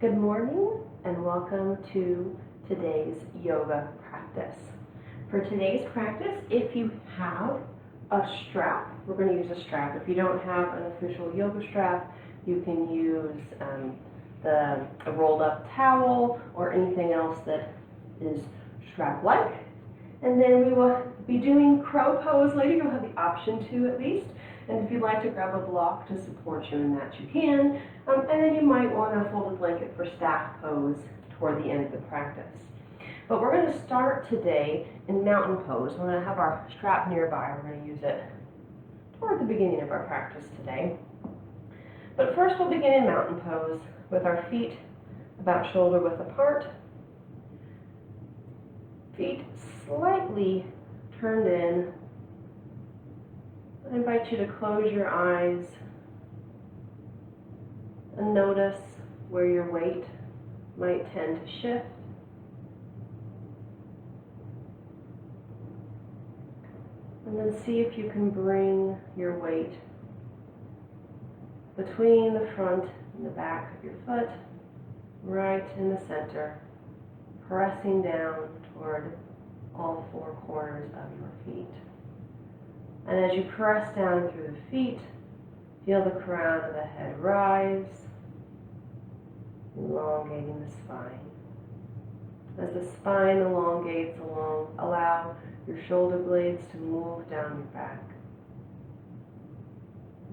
Good morning and welcome to today's yoga practice. For today's practice, if you have a strap, we're going to use a strap. If you don't have an official yoga strap, you can use a rolled up towel or anything else that is strap-like. And then we will be doing crow pose later. You'll have the option to at least. And if you'd like to grab a block to support you in that, you can. And then you might want a folded blanket for staff pose toward the end of the practice. But we're going to start today in mountain pose. We're going to have our strap nearby. We're going to use it toward the beginning of our practice today. But first we'll begin in mountain pose with our feet about shoulder width apart. Feet slightly turned in. I invite you to close your eyes and notice where your weight might tend to shift. And then see if you can bring your weight between the front and the back of your foot, right in the center, pressing down toward all four corners of your feet. And as you press down through the feet, feel the crown of the head rise, elongating the spine. As the spine elongates allow your shoulder blades to move down your back.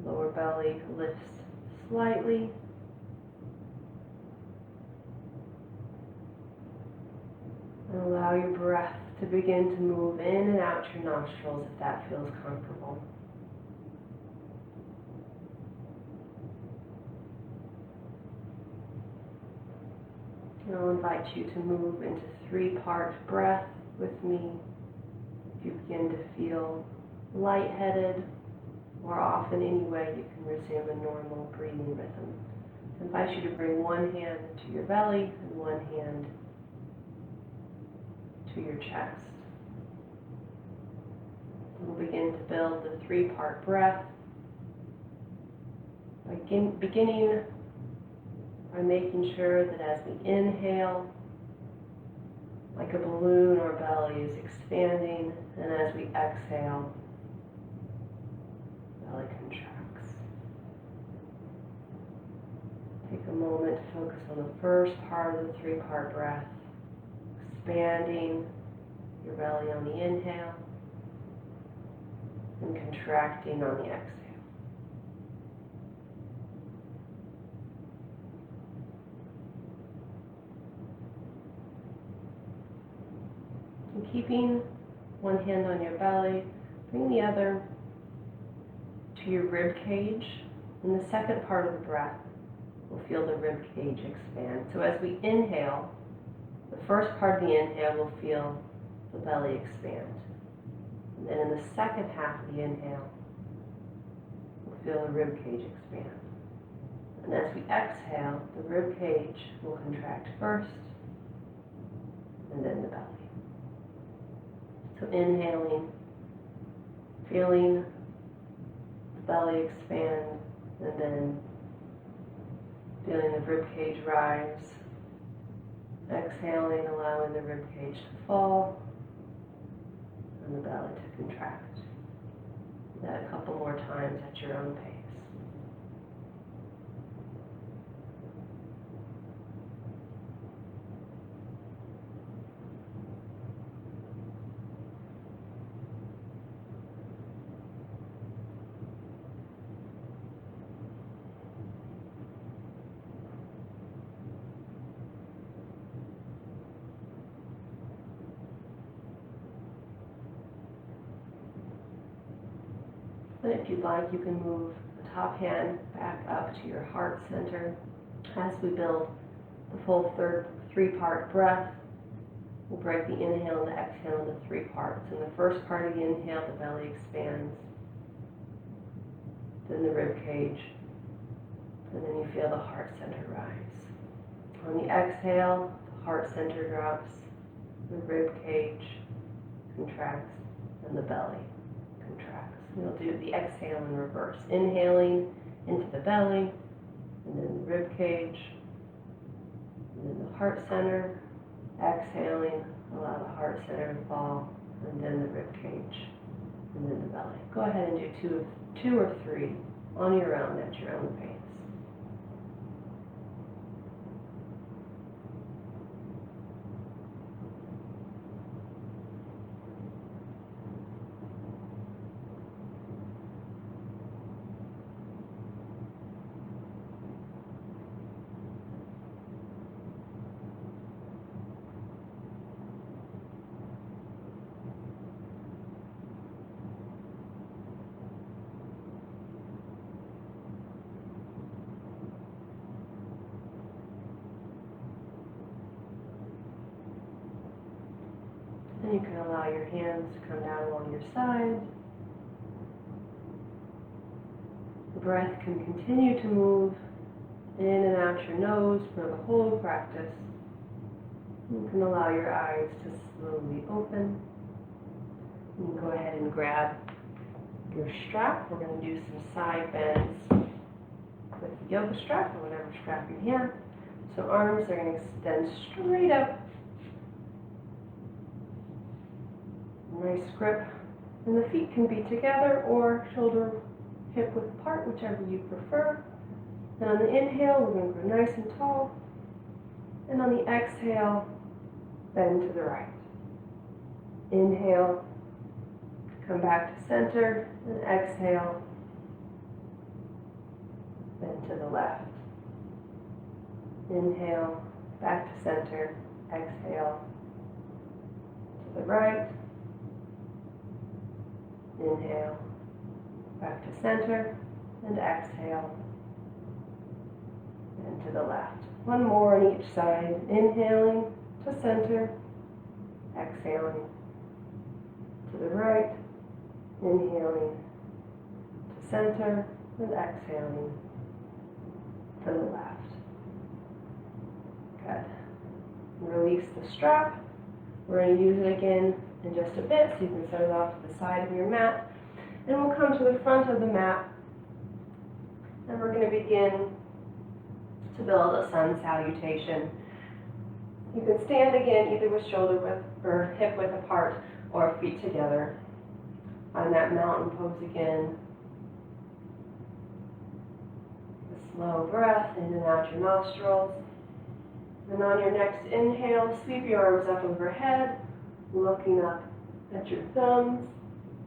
Lower belly lifts slightly. And allow your breath to begin to move in and out your nostrils if that feels comfortable. And I'll invite you to move into three-part breath with me. If you begin to feel lightheaded or off in any way, you can resume a normal breathing rhythm. I invite you to bring one hand to your belly and one hand to your chest. We'll begin to build the three-part breath by beginning by making sure that as we inhale, like a balloon, our belly is expanding, and as we exhale, belly contracts. Take a moment to focus on the first part of the three-part breath, expanding your belly on the inhale and contracting on the exhale. And keeping one hand on your belly, bring the other to your rib cage. In the second part of the breath, we'll feel the rib cage expand. So as we inhale, the first part of the inhale will feel the belly expand. And then in the second half of the inhale, we'll feel the rib cage expand. And as we exhale, the rib cage will contract first, and then the belly. So inhaling, feeling the belly expand, and then feeling the rib cage rise. Exhaling, allowing the rib cage to fall and the belly to contract. Do that a couple more times at your own pace. And if you'd like, you can move the top hand back up to your heart center. As we build the full three-part breath, we'll break the inhale and the exhale into three parts. In the first part of the inhale, the belly expands, then the rib cage, and then you feel the heart center rise. On the exhale, the heart center drops, the rib cage contracts, and the belly contracts. We'll do the exhale in reverse. Inhaling into the belly, and then the rib cage, heart center. Exhaling, allow the heart center to fall, and then the rib cage, and then the belly. Go ahead and do two or three on your own at your own pace. And you can allow your hands to come down along your side. The breath can continue to move in and out your nose for the whole practice. You can allow your eyes to slowly open. You can go ahead and grab your strap. We're going to do some side bends with the yoga strap or whatever strap you have. So arms are going to extend straight up. Nice grip. And the feet can be together or shoulder hip width apart, whichever you prefer. And on the inhale, we're going to go nice and tall. And on the exhale, bend to the right. Inhale, come back to center, and exhale, bend to the left. Inhale, back to center, exhale, to the right. Inhale, back to center, and exhale, and to the left. One more on each side. Inhaling to center, exhaling to the right, inhaling to center, and exhaling to the left. Good. Release the strap. We're going to use it again in just a bit, so you can set it off to the side of your mat. And we'll come to the front of the mat, and we're going to begin to build a sun salutation. You can stand again either with shoulder width or hip width apart or feet together. On that mountain pose again. A slow breath in and out your nostrils. And on your next inhale, sweep your arms up overhead, looking up at your thumbs.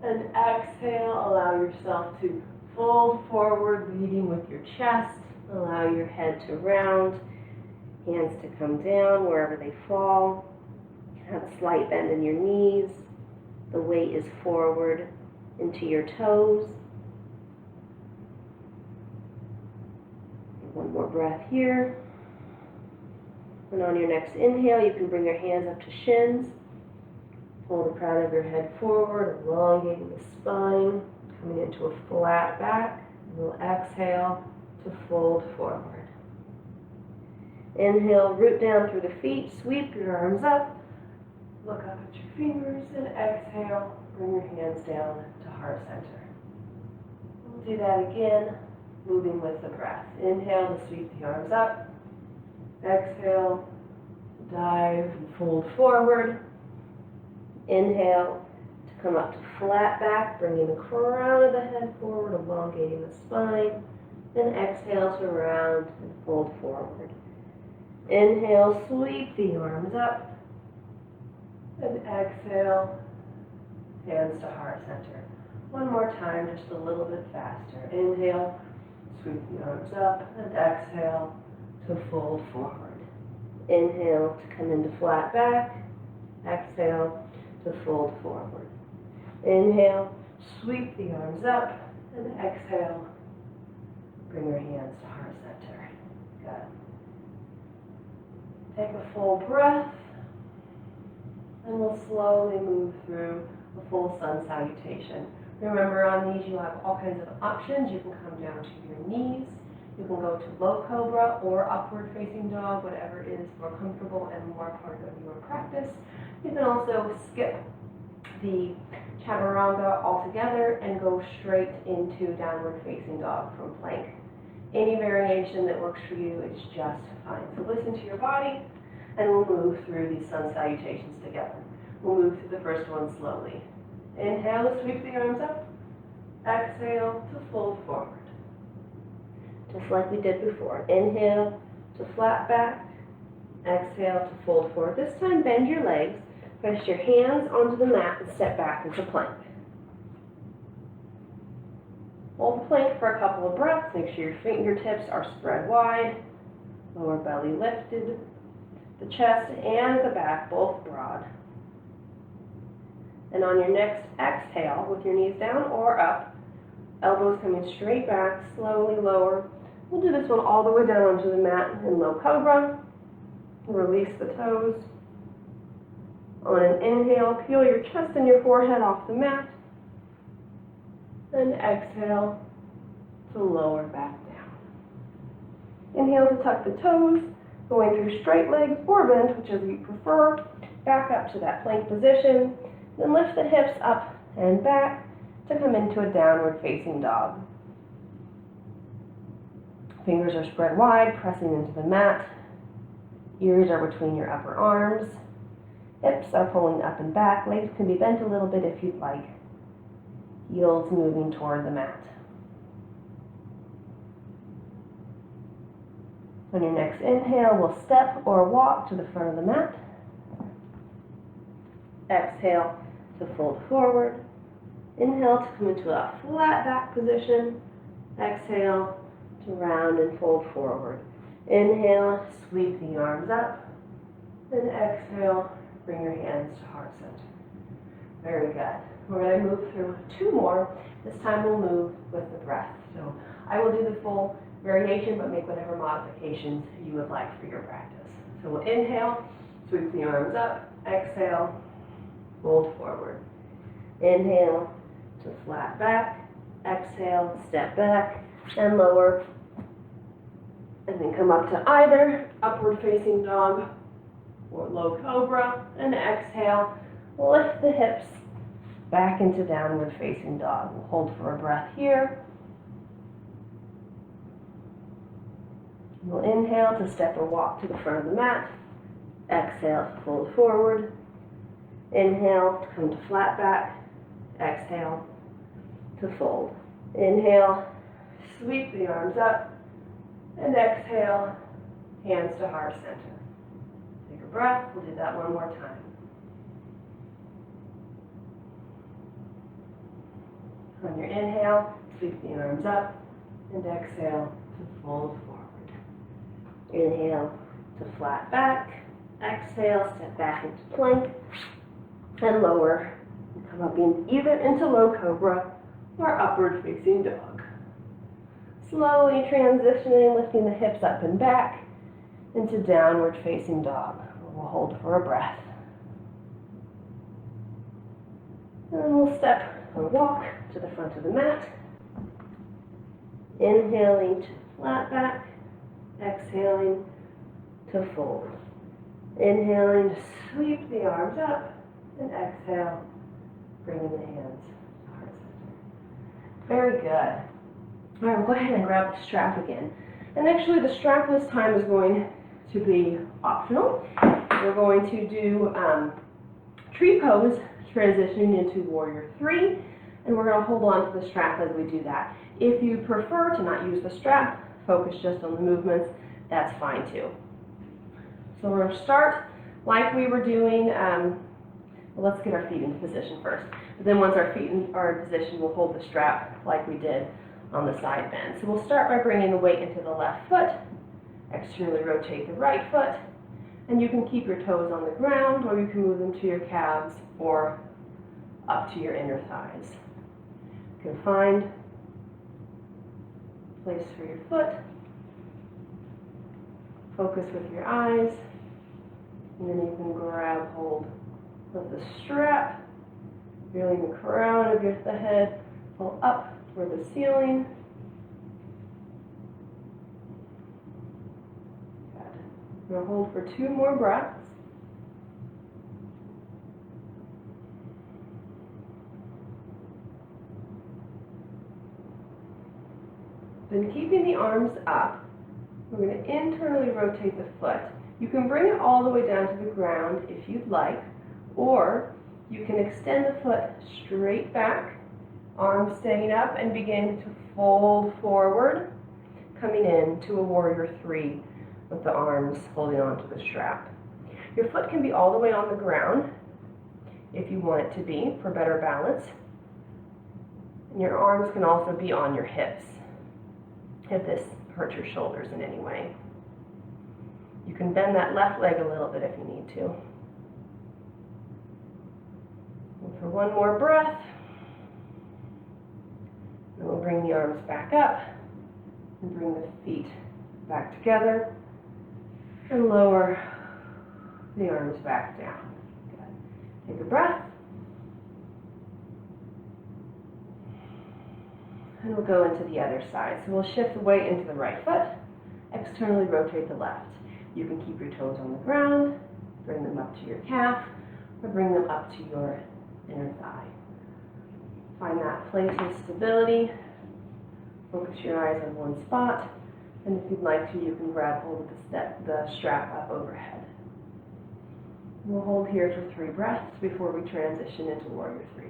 And exhale, allow yourself to fold forward, leading with your chest. Allow your head to round, hands to come down wherever they fall. You can have a slight bend in your knees. The weight is forward into your toes. One more breath here. And on your next inhale, you can bring your hands up to shins. Pull the crown of your head forward, elongating the spine, coming into a flat back. And we'll exhale to fold forward. Inhale, root down through the feet, sweep your arms up, look up at your fingers, and exhale, bring your hands down to heart center. We'll do that again, moving with the breath. Inhale to sweep the arms up. Exhale, dive and fold forward. Inhale to come up to flat back, bringing the crown of the head forward, elongating the spine. Then exhale to round and fold forward. Inhale, sweep the arms up. And exhale, hands to heart center. One more time, just a little bit faster. Inhale, sweep the arms up, and exhale to fold forward. Inhale to come into flat back. Exhale to fold forward. Inhale, sweep the arms up, and exhale, bring your hands to heart center. Good. Take a full breath, and we'll slowly move through a full sun salutation. Remember, on these you have all kinds of options. You can come down to your knees. You can go to low cobra or upward facing dog, whatever is more comfortable and more part of your practice. You can also skip the chaturanga altogether and go straight into downward facing dog from plank. Any variation that works for you is just fine. So listen to your body. and we'll move through these sun salutations together. We'll move through the first one slowly. Inhale to sweep the arms up. Exhale to fold forward. Just like we did before. Inhale to flat back. Exhale to fold forward. This time bend your legs, press your hands onto the mat and step back into plank. Hold the plank for a couple of breaths. Make sure your fingertips are spread wide. Lower belly lifted. The chest and the back both broad. And on your next exhale, with your knees down or up, elbows coming straight back, slowly lower. We'll do this one all the way down onto the mat in low cobra. Release the toes. On an inhale, peel your chest and your forehead off the mat. And exhale to lower back down. Inhale to tuck the toes, going through straight legs or bend, whichever you prefer. Back up to that plank position. Then lift the hips up and back to come into a downward facing dog. Fingers are spread wide, pressing into the mat. Ears are between your upper arms. Hips are pulling up and back. Legs can be bent a little bit if you'd like. Heels moving toward the mat. On your next inhale, we'll step or walk to the front of the mat. Exhale to fold forward. Inhale to come into a flat back position. Exhale to round and fold forward. Inhale, sweep the arms up. Then exhale, bring your hands to heart center. Very good. We're going to move through two more. This time we'll move with the breath. So I will do the full variation, but make whatever modifications you would like for your practice. So we'll inhale, sweep the arms up. Exhale, fold forward. Inhale to flat back. Exhale, step back and lower. And then come up to either upward facing dog or low cobra. And exhale, lift the hips back into downward facing dog. We'll hold for a breath here. We'll inhale to step or walk to the front of the mat. Exhale to fold forward. Inhale to come to flat back. Exhale to fold. Inhale, sweep the arms up. And exhale, hands to heart center. Take a breath. We'll do that one more time. On your inhale, sweep the arms up. And exhale to fold forward. Inhale to flat back. Exhale, step back into plank. And lower. And come up either into low cobra or upward facing dog. Slowly transitioning, lifting the hips up and back into downward facing dog. We'll hold for a breath. And then we'll step or walk to the front of the mat. Inhaling to flat back. Exhaling to fold. Inhaling to sweep the arms up. And exhale, bringing the hands to heart center. Very good. All right, we'll go ahead and grab the strap again. And actually the strap this time is going to be optional. We're going to do tree pose, transitioning into warrior 3. And we're going to hold on to the strap as we do that. If you prefer to not use the strap, focus just on the movements, that's fine too. So we're going to start like we were doing, well, let's get our feet into position first. But then once our feet are in position, we'll hold the strap like we did on the side bend. So we'll start by bringing the weight into the left foot, externally rotate the right foot, and you can keep your toes on the ground or you can move them to your calves or up to your inner thighs. You can find a place for your foot, focus with your eyes, and then you can grab hold of the strap, feeling the crown of the head pull up toward the ceiling. Good. We're going to hold for 2 more breaths. Then keeping the arms up, we're going to internally rotate the foot You can bring it all the way down to the ground if you'd like, or you can extend the foot straight back, arms staying up, and begin to fold forward, coming into a warrior three with the arms holding onto the strap. Your foot can be all the way on the ground if you want it to be for better balance. And your arms can also be on your hips if this hurts your shoulders in any way. You can bend that left leg a little bit if you need to. And for one more breath, and we'll bring the arms back up and bring the feet back together and lower the arms back down. Good. Take a breath. And we'll go into the other side. So we'll shift the weight into the right foot, externally rotate the left. You can keep your toes on the ground, bring them up to your calf, or bring them up to your inner thigh. Find that place of stability. Focus your eyes on one spot, and if you'd like to, you can grab hold of the strap up overhead. We'll hold here for 3 breaths before we transition into warrior 3.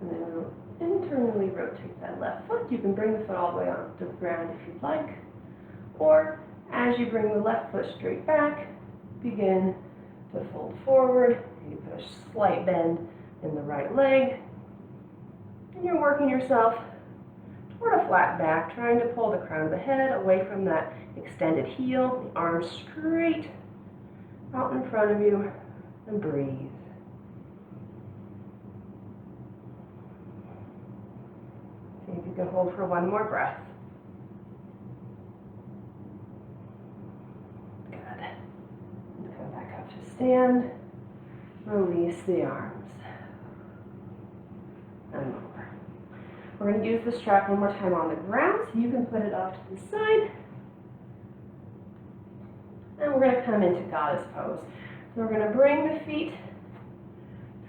And then we'll internally rotate that left foot. You can bring the foot all the way onto the ground if you'd like. Or as you bring the left foot straight back, begin to fold forward. You put a slight bend in the right leg. And you're working yourself toward a flat back, trying to pull the crown of the head away from that extended heel, the arms straight out in front of you, and breathe. See if you can hold for one more breath. Good. And come back up to stand. Release the arms. And over. We're going to use the strap one more time on the ground, so you can put it off to the side. And we're going to come into goddess pose. So we're going to bring the feet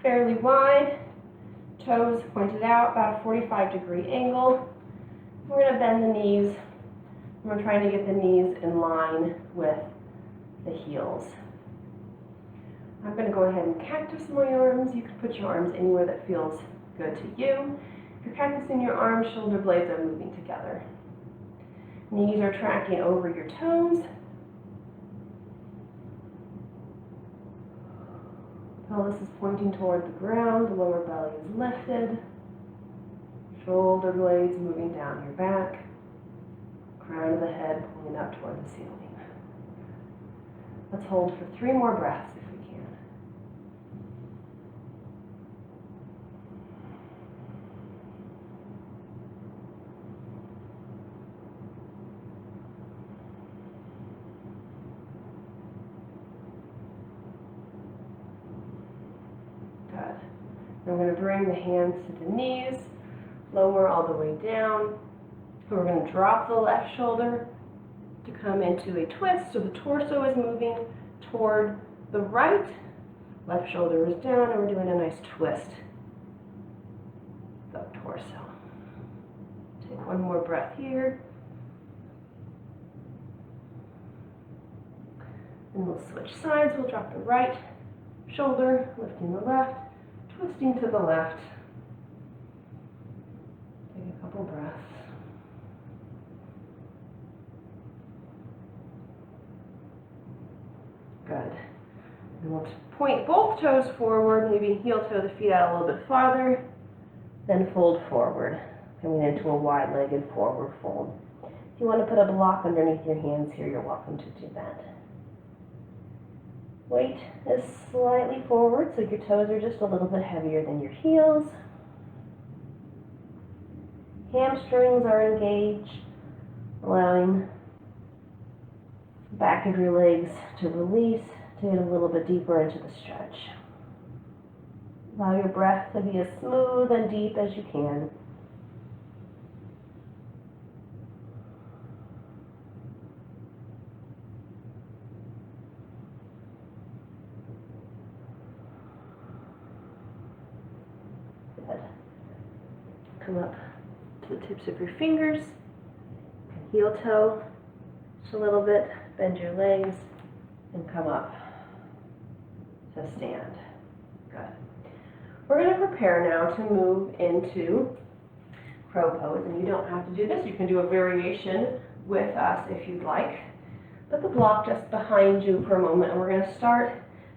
fairly wide, toes pointed out, about a 45-degree angle. We're going to bend the knees. We're trying to get the knees in line with the heels. I'm going to go ahead and cactus my arms. You can put your arms anywhere that feels good to you. If you're cactusing your arms, shoulder blades are moving together. Knees are tracking over your toes. Pelvis is pointing toward the ground, the lower belly is lifted. Shoulder blades moving down your back. Crown of the head pulling up toward the ceiling. Let's hold for 3 more breaths if we can. Good. We're going to bring the hands to the knees, lower all the way down. And we're going to drop the left shoulder to come into a twist, so the torso is moving toward the right. Left shoulder is down, and we're doing a nice twist the torso. Take one more breath here. And we'll switch sides. We'll drop the right shoulder, lifting the left, twisting to the left. Take a couple breaths. Good. And we'll point both toes forward, maybe heel toe the feet out a little bit farther, then fold forward, coming into a wide-legged forward fold. If you want to put a block underneath your hands here, you're welcome to do that. Weight is slightly forward, so your toes are just a little bit heavier than your heels. Hamstrings are engaged, allowing the back of your legs to release, to get a little bit deeper into the stretch. Allow your breath to be as smooth and deep as you can. Good. Come up to the tips of your fingers. Heel toe just a little bit. Bend your legs and come up to stand. Good. We're going to prepare now to move into crow pose, and you don't have to do this. You can do a variation with us if you'd like. Put the block just behind you for a moment, and we're going to start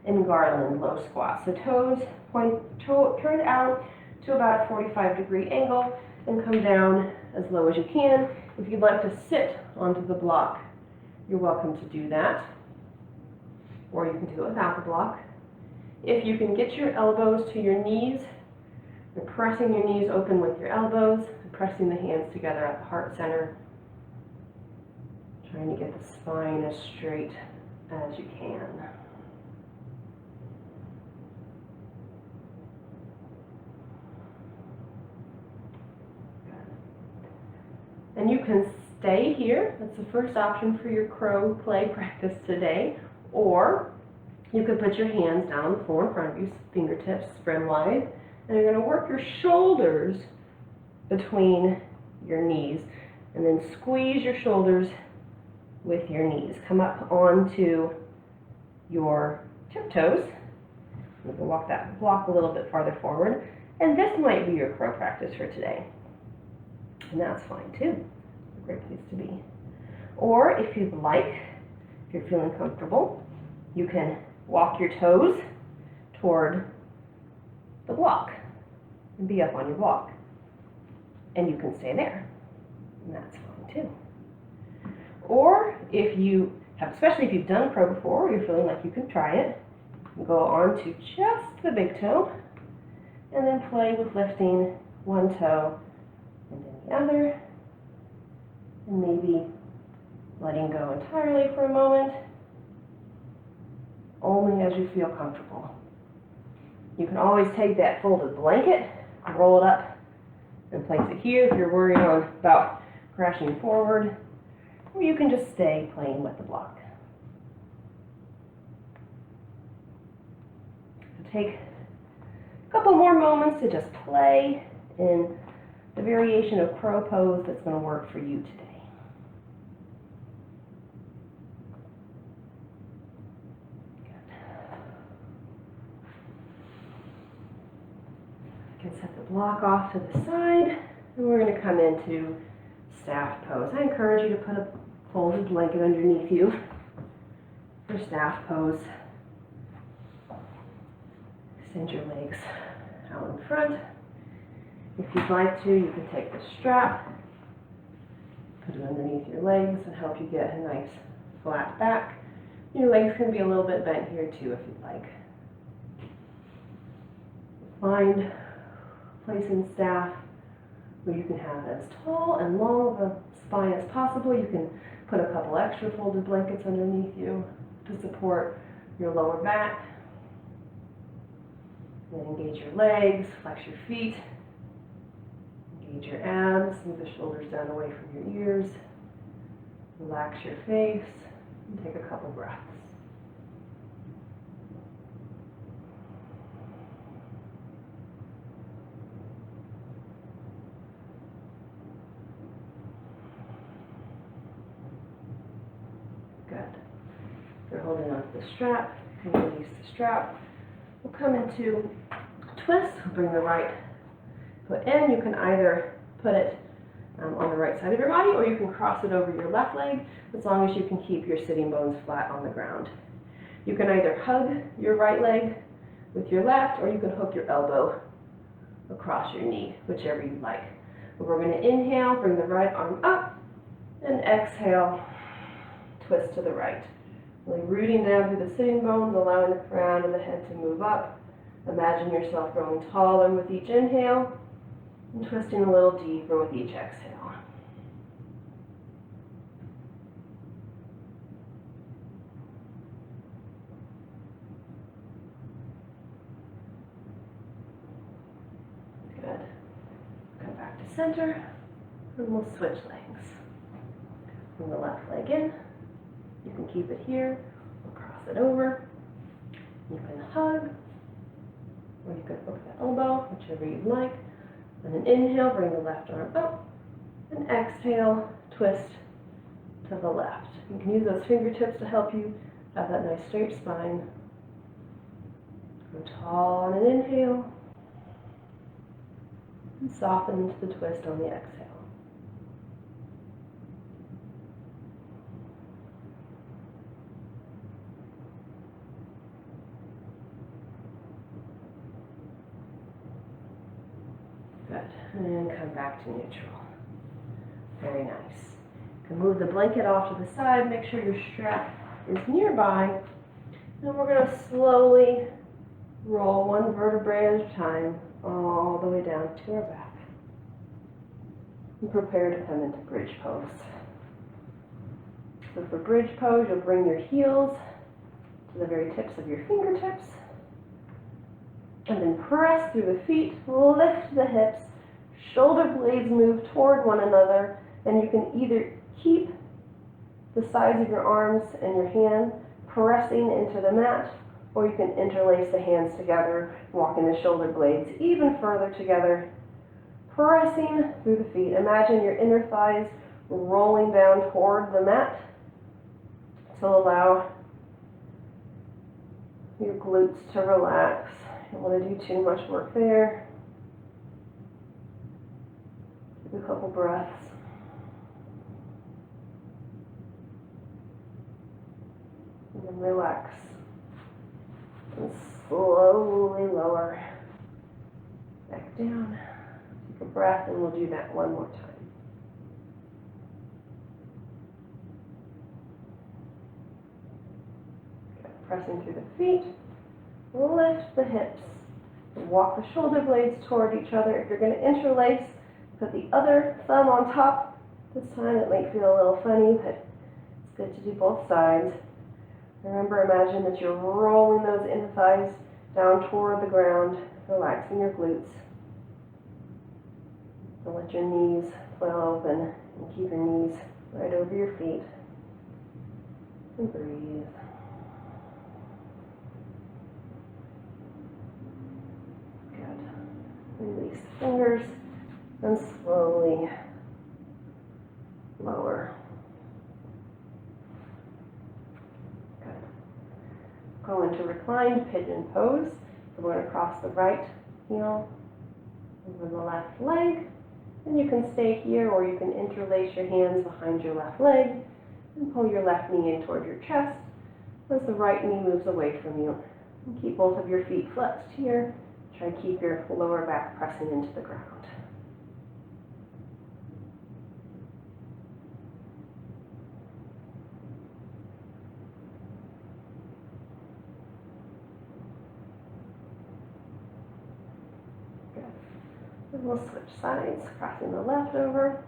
in garland low squat. So toes turned out to about a 45-degree angle and come down as low as you can. If you'd like to sit onto the block, you're welcome to do that, or you can do it without the block. If you can get your elbows to your knees, you're pressing your knees open with your elbows, and pressing the hands together at the heart center, trying to get the spine as straight as you can. And you can stay here. That's the first option for your crow play practice today. Or you could put your hands down on the floor in front of you, fingertips spread wide, and you're going to work your shoulders between your knees, and then squeeze your shoulders with your knees. Come up onto your tiptoes. You can walk that block a little bit farther forward, and this might be your crow practice for today. And that's fine too. A great place to be. Or if you'd like, if you're feeling comfortable, you can walk your toes toward the block and be up on your block. And you can stay there. And that's fine too. Or if you have, especially if you've done crow before, or you're feeling like you can try it, go on to just the big toe and then play with lifting one toe and then the other, and maybe letting go entirely for a moment, only as you feel comfortable. You can always take that folded blanket, roll it up, and place it here if you're worried about crashing forward, or you can just stay playing with the block. So take a couple more moments to just play in the variation of crow pose that's going to work for you today. Good. You can set the block off to the side, and we're going to come into staff pose. I encourage you to put a folded blanket underneath you for staff pose. Extend your legs out in front. If you'd like to, you can take the strap, put it underneath your legs and help you get a nice flat back. Your legs can be a little bit bent here too if you'd like. Find a place in staff where you can have as tall and long of a spine as possible. You can put a couple extra folded blankets underneath you to support your lower back. Then engage your legs, flex your feet. Engage your abs, move the shoulders down away from your ears. Relax your face and take a couple breaths. Good. You're holding on to the strap. You can release the strap. We'll come into a twist. Bring the right foot in. You can either put it on the right side of your body, or you can cross it over your left leg, as long as you can keep your sitting bones flat on the ground. You can either hug your right leg with your left, or you can hook your elbow across your knee, whichever you like. But we're going to inhale, bring the right arm up, and exhale, twist to the right. Really rooting down through the sitting bones, allowing the crown of the head to move up. Imagine yourself growing taller with each inhale, and twisting a little deeper with each exhale. Good. Come back to center, and we'll switch legs. Bring the left leg in. You can keep it here, or cross it over. You can hug, or you can hook the elbow, whichever you'd like. And an inhale, bring the left arm up. And exhale, twist to the left. You can use those fingertips to help you have that nice straight spine. Go tall on an inhale. And soften into the twist on the exhale. Good. And come back to neutral. Very nice. You can move the blanket off to the side. Make sure your strap is nearby. And we're going to slowly roll one vertebrae at a time all the way down to our back. And prepare to come into bridge pose. So for bridge pose, you'll bring your heels to the very tips of your fingertips. And then press through the feet, lift the hips, shoulder blades move toward one another, and you can either keep the sides of your arms and your hand pressing into the mat, or you can interlace the hands together, walking the shoulder blades even further together, pressing through the feet. Imagine your inner thighs rolling down toward the mat to allow your glutes to relax. Don't want to do too much work there. Take a couple breaths. And then relax. And slowly lower. Back down. Take a breath and we'll do that one more time. Okay, pressing through the feet. Lift the hips, walk the shoulder blades toward each other. If you're going to interlace, put the other thumb on top. This time it might feel a little funny, but it's good to do both sides. Remember, imagine that you're rolling those inner thighs down toward the ground, relaxing your glutes. And let your knees flail open and keep your knees right over your feet. And breathe. Release the fingers and slowly lower. Good. Go into reclined pigeon pose. So we're going to cross the right heel over the left leg. And you can stay here or you can interlace your hands behind your left leg and pull your left knee in toward your chest as the right knee moves away from you. And keep both of your feet flexed here. Try to keep your lower back pressing into the ground. Good. And we'll switch sides, crossing the left over,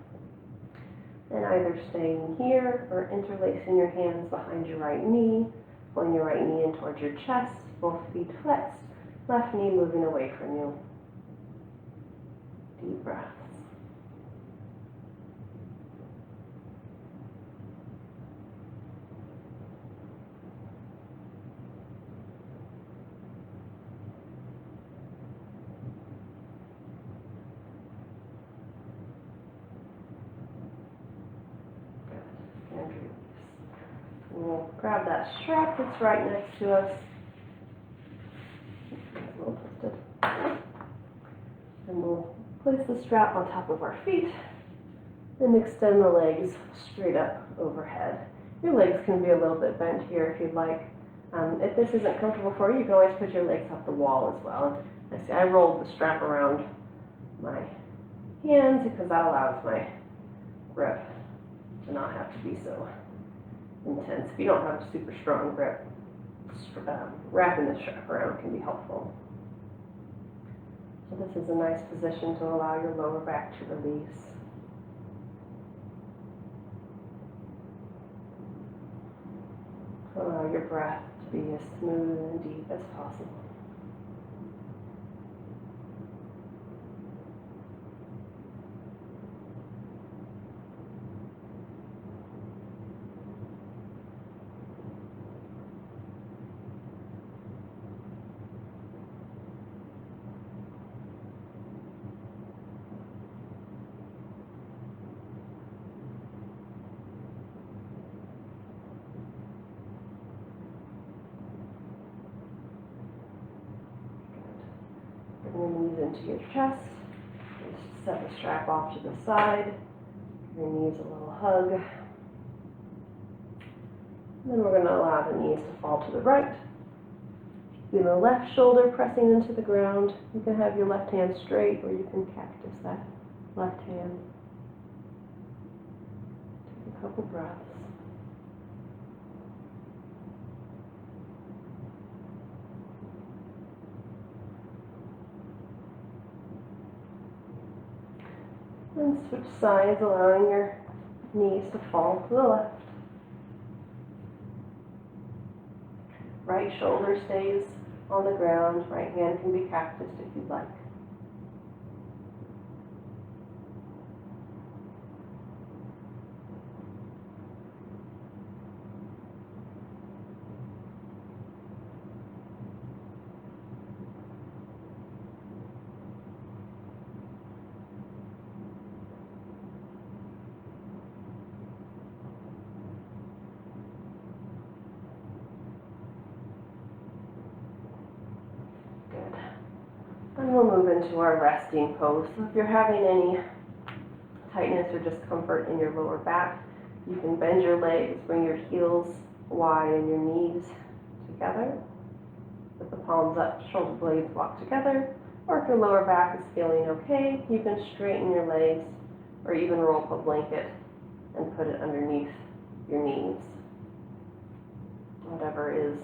and either staying here or interlacing your hands behind your right knee, pulling your right knee in towards your chest, both feet flexed. Left knee moving away from you. Deep breaths. Good. And release. We'll grab that strap that's right next to us. A little twisted. And we'll place the strap on top of our feet and extend the legs straight up overhead. Your legs can be a little bit bent here if you'd like. If this isn't comfortable for you, you can always put your legs off the wall as well. I rolled the strap around my hands because that allows my grip to not have to be so intense. If you don't have a super strong grip, wrapping the strap around can be helpful. So this is a nice position to allow your lower back to release. Allow your breath to be as smooth and deep as possible. into your chest. Just set the strap off to the side. Your knees a little hug. And then we're going to allow the knees to fall to the right. Keeping the left shoulder pressing into the ground. You can have your left hand straight, or you can cactus that left hand. Take a couple breaths. And switch sides, allowing your knees to fall to the left. Right shoulder stays on the ground. Right hand can be cactused if you'd like. And we'll move into our resting pose. So if you're having any tightness or discomfort in your lower back, you can bend your legs, bring your heels wide and your knees together. With the palms up, shoulder blades walk together. Or if your lower back is feeling okay, you can straighten your legs or even roll up a blanket and put it underneath your knees. Whatever is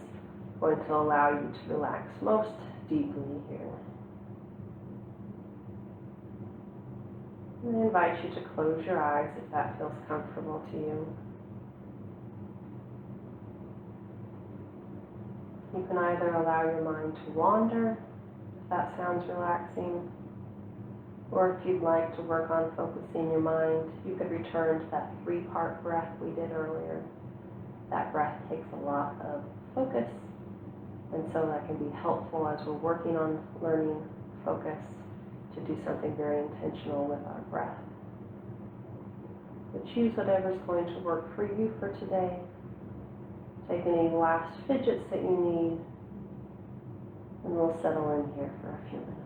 going to allow you to relax most deeply here. And I invite you to close your eyes if that feels comfortable to you. You can either allow your mind to wander, if that sounds relaxing, or if you'd like to work on focusing your mind, you could return to that 3-part breath we did earlier. That breath takes a lot of focus, and so that can be helpful as we're working on learning focus to do something very intentional with our breath. But choose whatever's going to work for you for today. Take any last fidgets that you need, and we'll settle in here for a few minutes.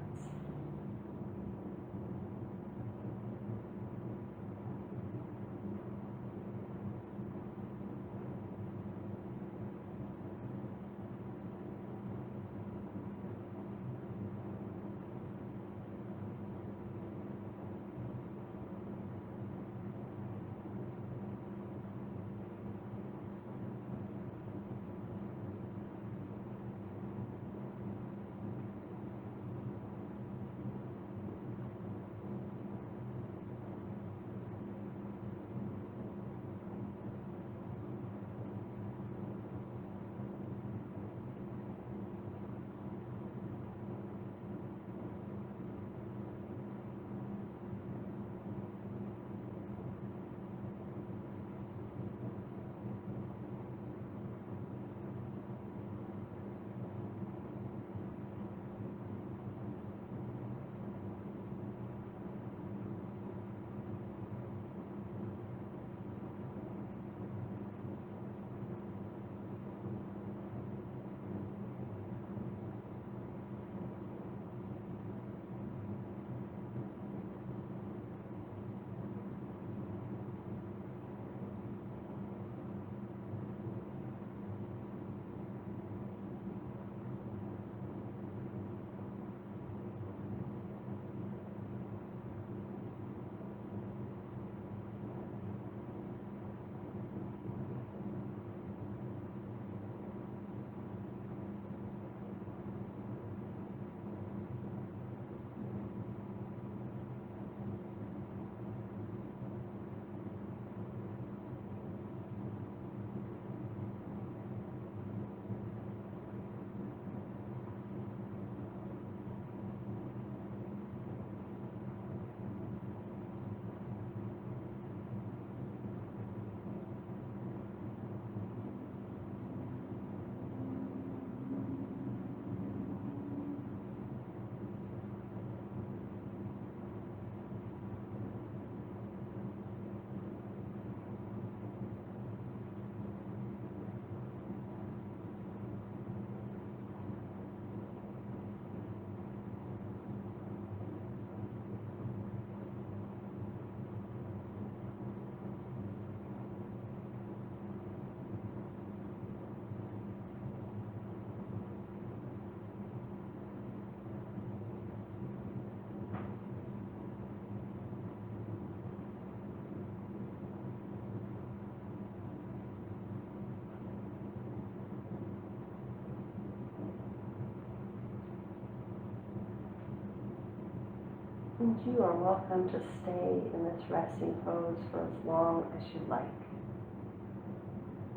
And you are welcome to stay in this resting pose for as long as you like.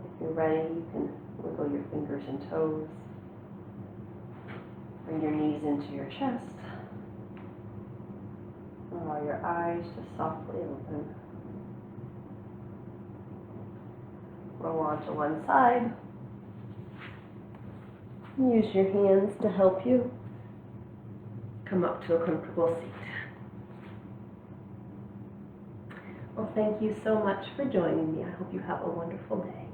If you're ready, you can wiggle your fingers and toes. Bring your knees into your chest. Allow your eyes to softly open. Roll onto one side. Use your hands to help you come up to a comfortable seat. Well, thank you so much for joining me. I hope you have a wonderful day.